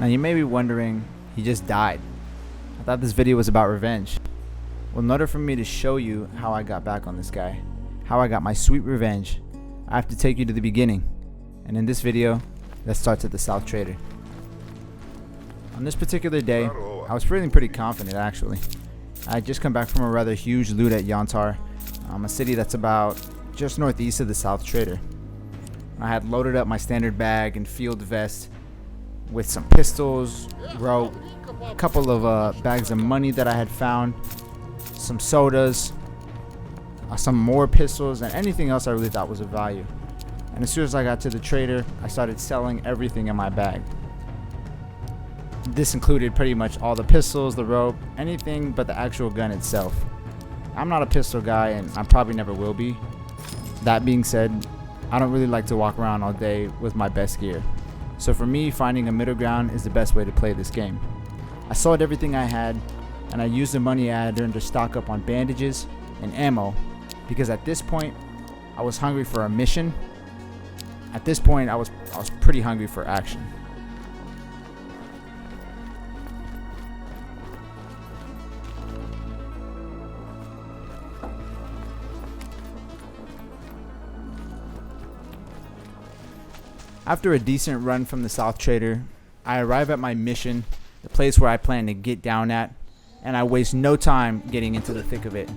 Now you may be wondering, he just died. I thought this video was about revenge. Well, in order for me to show you how I got back on this guy, how I got my sweet revenge, I have to take you to the beginning. And in this video, that starts at the South Trader. On this particular day, I was feeling pretty confident actually. I had just come back from a rather huge loot at Yantar, a city that's about just northeast of the South Trader. I had loaded up my standard bag and field vest with some pistols, rope, a couple of bags of money that I had found, some sodas, some more pistols, and anything else I really thought was of value. And as soon as I got to the trader, I started selling everything in my bag. This included pretty much all the pistols, the rope, anything but the actual gun itself. I'm not a pistol guy, and I probably never will be. That being said, I don't really like to walk around all day with my best gear. So for me, finding a middle ground is the best way to play this game. I sold everything I had, and I used the money I had earned to stock up on bandages and ammo, because at this point, I was hungry for a mission. At this point, I was pretty hungry for action. After a decent run from the South Trader, I arrive at my mission, the place where I plan to get down at, and I waste no time getting into the thick of it.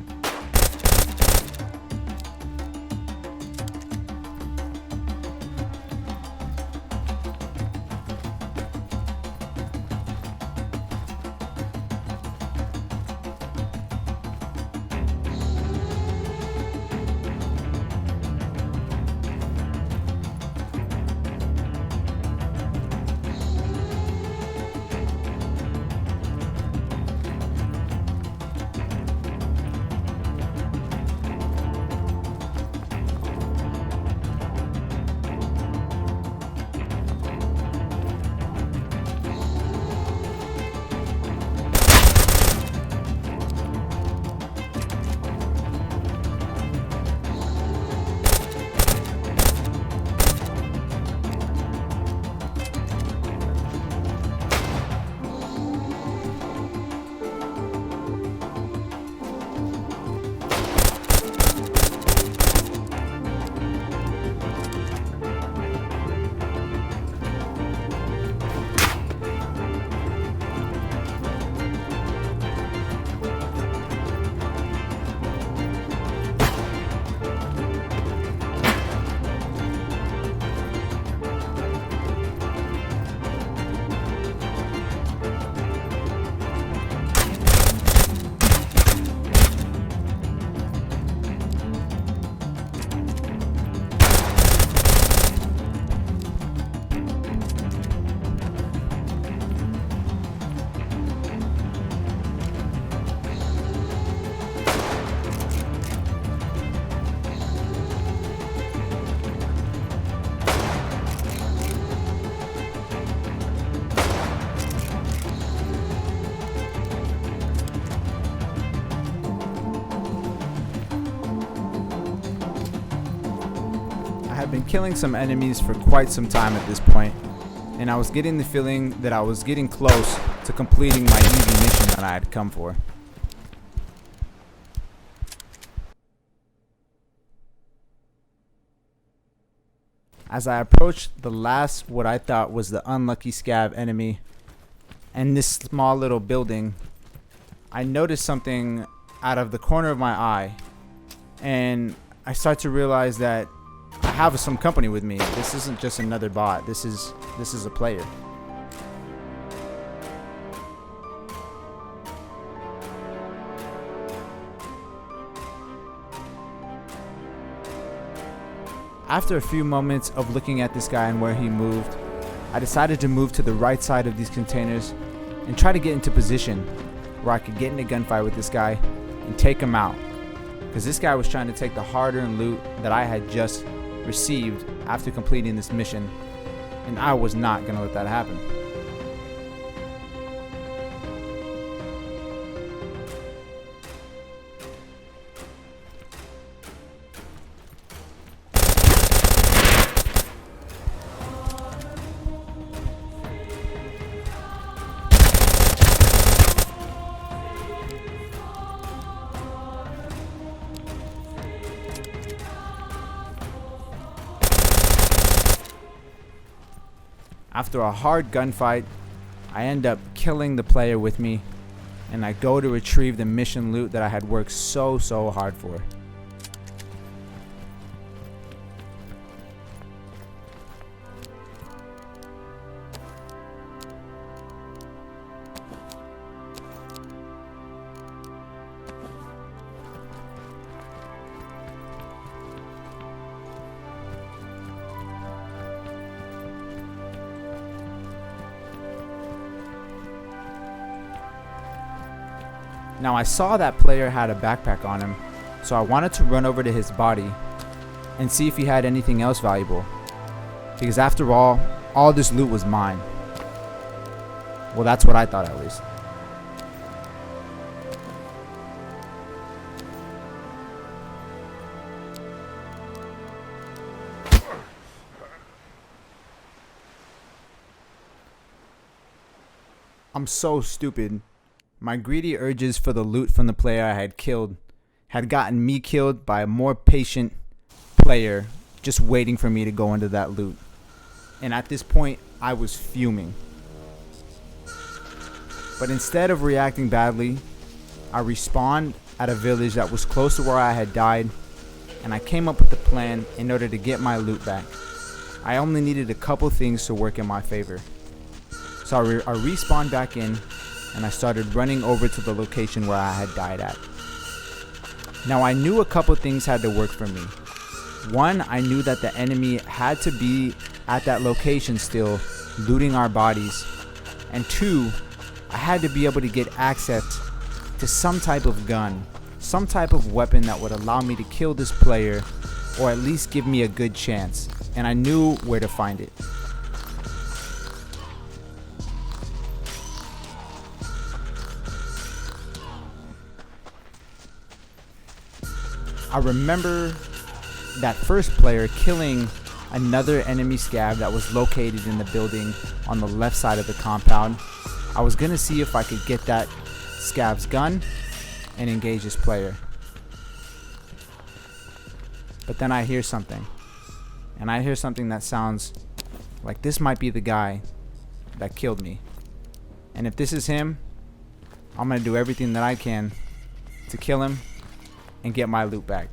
I had been killing some enemies for quite some time at this point, and I was getting the feeling that I was getting close to completing my easy mission that I had come for. As I approached the last, what I thought was the unlucky scab enemy, and this small little building, I noticed something out of the corner of my eye, and I start to realize that I have some company with me. This isn't just another bot. This is a player. After a few moments of looking at this guy and where he moved, I decided to move to the right side of these containers and try to get into position where I could get in a gunfight with this guy and take him out. Because this guy was trying to take the hard-earned loot that I had just received after completing this mission, and I was not going to let that happen. After a hard gunfight, I end up killing the player with me, and I go to retrieve the mission loot that I had worked so hard for. Now I saw that player had a backpack on him, so I wanted to run over to his body and see if he had anything else valuable. Because after all this loot was mine. Well, that's what I thought at least. I'm so stupid. My greedy urges for the loot from the player I had killed had gotten me killed by a more patient player just waiting for me to go into that loot. And at this point, I was fuming. But instead of reacting badly, I respawned at a village that was close to where I had died, and I came up with a plan in order to get my loot back. I only needed a couple things to work in my favor. So I respawned back in, and I started running over to the location where I had died at. Now I knew a couple things had to work for me. One, I knew that the enemy had to be at that location still, looting our bodies. And two, I had to be able to get access to some type of gun, some type of weapon that would allow me to kill this player, or at least give me a good chance. And I knew where to find it. I remember that first player killing another enemy scav that was located in the building on the left side of the compound. I was gonna see if I could get that scav's gun and engage this player. But then I hear something. And I hear something that sounds like this might be the guy that killed me. And if this is him, I'm gonna do everything that I can to kill him and get my loot back.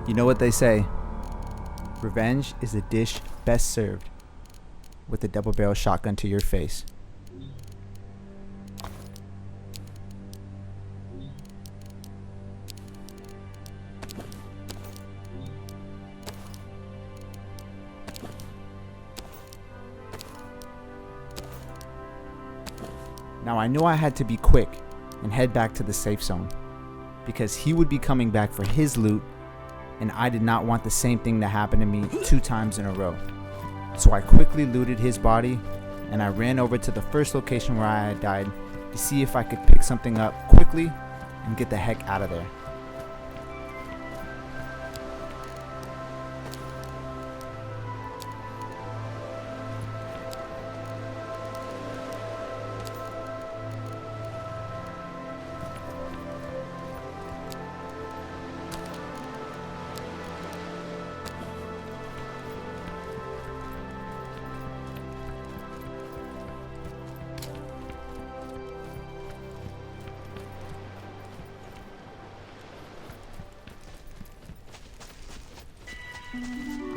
You know what they say, revenge is a dish best served with a double-barrel shotgun to your face. Now I knew I had to be quick and head back to the safe zone, because he would be coming back for his loot, and I did not want the same thing to happen to me 2 times in a row. So I quickly looted his body and I ran over to the first location where I had died to see if I could pick something up quickly and get the heck out of there.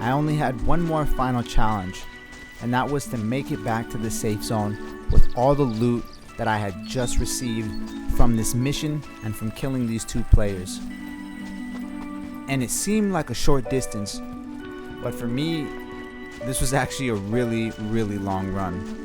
I only had one more final challenge, and that was to make it back to the safe zone with all the loot that I had just received from this mission and from killing these 2 players. And it seemed like a short distance, but for me, this was actually a really, really long run.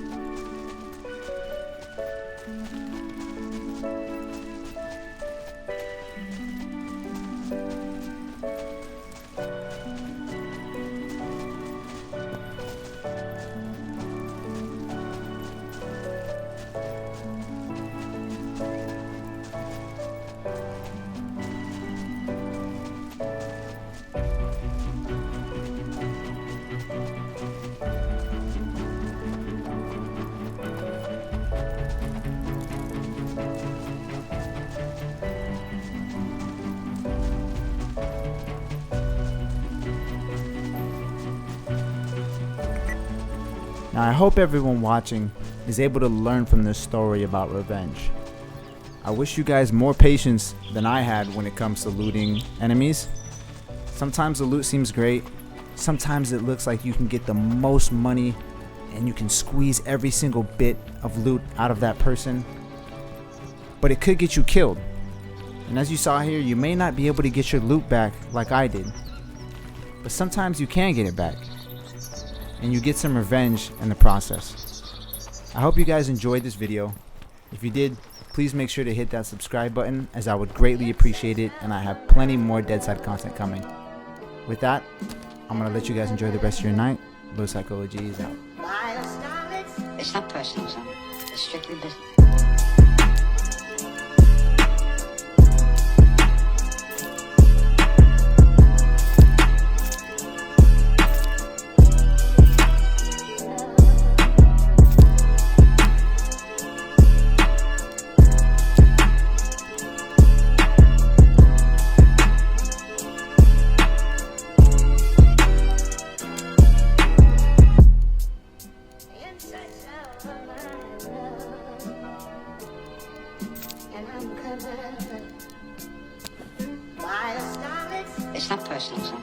Now I hope everyone watching is able to learn from this story about revenge. I wish you guys more patience than I had when it comes to looting enemies. Sometimes the loot seems great, sometimes it looks like you can get the most money and you can squeeze every single bit of loot out of that person, but it could get you killed. And as you saw here, you may not be able to get your loot back like I did, but sometimes you can get it back and you get some revenge in the process. I hope you guys enjoyed this video. If you did, please make sure to hit that subscribe button, as I would greatly appreciate it, and I have plenty more Deadside content coming. With that, I'm gonna let you guys enjoy the rest of your night. Blue Psychology is out. It's not personal, son. It's strictly business. It's not personal, son.